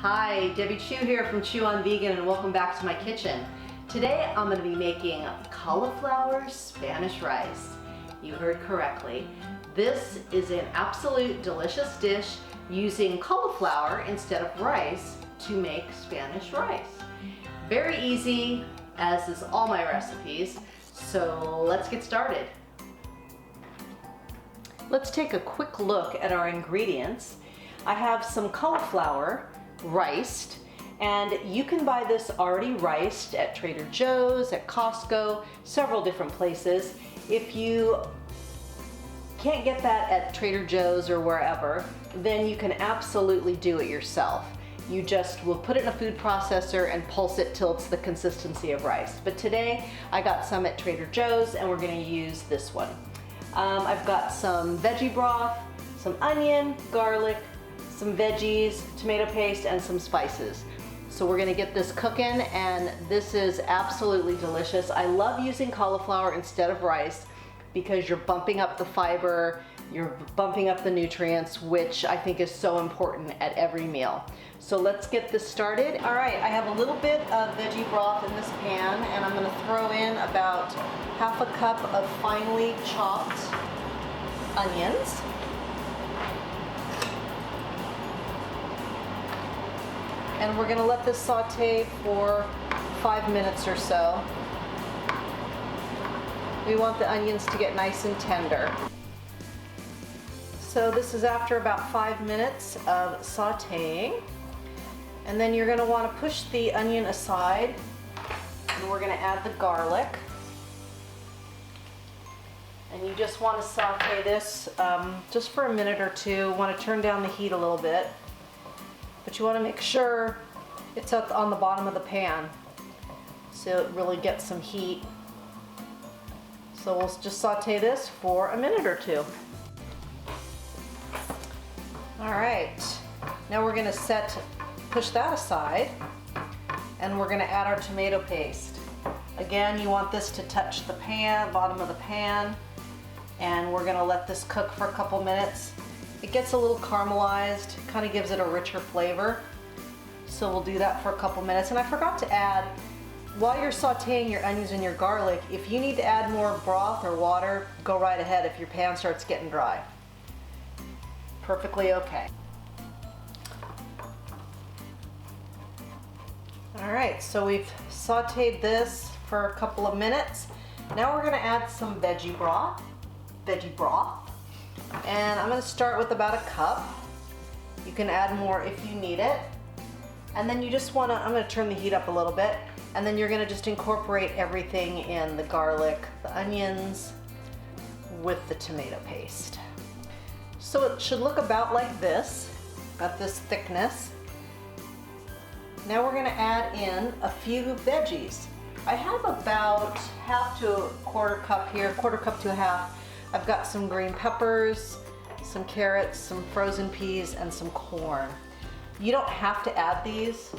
Hi, Debbie Chu here from Chew on Vegan, and welcome back to my kitchen. Today I'm going to be making cauliflower Spanish rice. You heard correctly. This is an absolute delicious dish using cauliflower instead of rice to make Spanish rice. Very easy, as is all my recipes, so let's get started. Let's take a quick look at our ingredients. I have some cauliflower riced, and you can buy this already riced at Trader Joe's, at Costco, several different places. If you can't get that at Trader Joe's or wherever, then you can absolutely do it yourself. You just will put it in a food processor and pulse it till it's the consistency of rice. But today I got some at Trader Joe's and we're going to use this one. I've got some veggie broth, some onion, garlic, some veggies, tomato paste, and some spices. So we're gonna get this cooking, and this is absolutely delicious. I love using cauliflower instead of rice because you're bumping up the fiber, you're bumping up the nutrients, which I think is so important at every meal. So let's get this started. All right, I have a little bit of veggie broth in this pan, and I'm gonna throw in about half a cup of finely chopped onions. And we're gonna let this saute for 5 minutes or so. We want the onions to get nice and tender. So this is after about 5 minutes of sauteing. And then you're gonna wanna push the onion aside, and we're gonna add the garlic. And you just wanna saute this just for a minute or two. Wanna turn down the heat a little bit. But you want to make sure it's on the bottom of the pan so it really gets some heat. So we'll just saute this for a minute or two. All right, now we're going to push that aside, and we're going to add our tomato paste. Again, you want this to touch the pan, bottom of the pan, and we're going to let this cook for a couple minutes. It gets a little caramelized, kind of gives it a richer flavor. So we'll do that for a couple minutes. And I forgot to add, while you're sauteing your onions and your garlic, if you need to add more broth or water, go right ahead if your pan starts getting dry. Perfectly okay. All right, so we've sauteed this for a couple of minutes. Now we're gonna add some veggie broth. And I'm going to start with about a cup. You can add more if you need it. And then you just want to, I'm going to turn the heat up a little bit, and then you're going to just incorporate everything in: the garlic, the onions, with the tomato paste. So it should look about like this, about this thickness. Now we're going to add in a few veggies. I have about half to a quarter cup here, quarter cup to a half. I've got some green peppers, some carrots, some frozen peas, and some corn. You don't have to add these,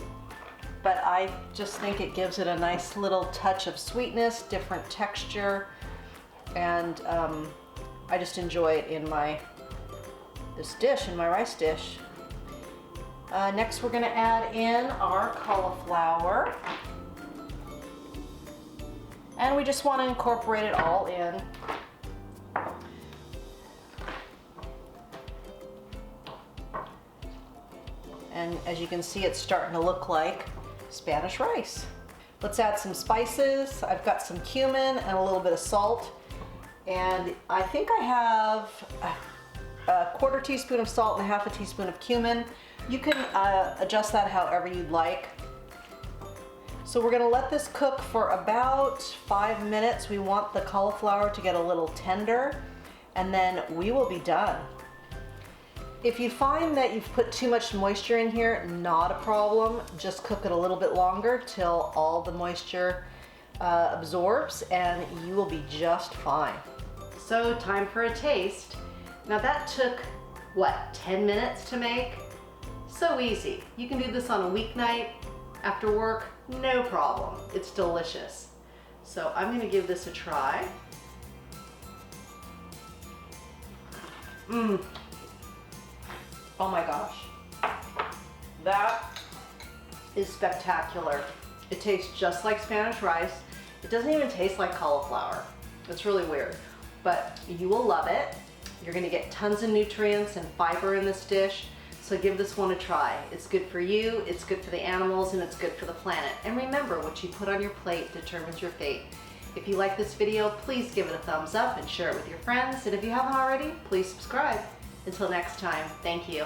but I just think it gives it a nice little touch of sweetness, different texture, and I just enjoy it in this dish, in my rice dish. Next we're gonna add in our cauliflower, and we just wanna incorporate it all in. And as you can see, it's starting to look like Spanish rice. Let's add some spices. I've got some cumin and a little bit of salt. And I think I have a quarter teaspoon of salt and a half a teaspoon of cumin. You can adjust that however you'd like. So we're gonna let this cook for about 5 minutes. We want the cauliflower to get a little tender, and then we will be done. If you find that you've put too much moisture in here, not a problem. Just cook it a little bit longer till all the moisture absorbs, and you will be just fine. So time for a taste. Now that took, what, 10 minutes to make? So easy. You can do this on a weeknight after work, no problem. It's delicious. So I'm gonna give this a try. Oh my gosh. That is spectacular. It tastes just like Spanish rice. It doesn't even taste like cauliflower. It's really weird, but you will love it. You're gonna get tons of nutrients and fiber in this dish, so give this one a try. It's good for you, it's good for the animals, and it's good for the planet. And remember, what you put on your plate determines your fate. If you like this video, please give it a thumbs up and share it with your friends. And if you haven't already, please subscribe. Until next time, thank you.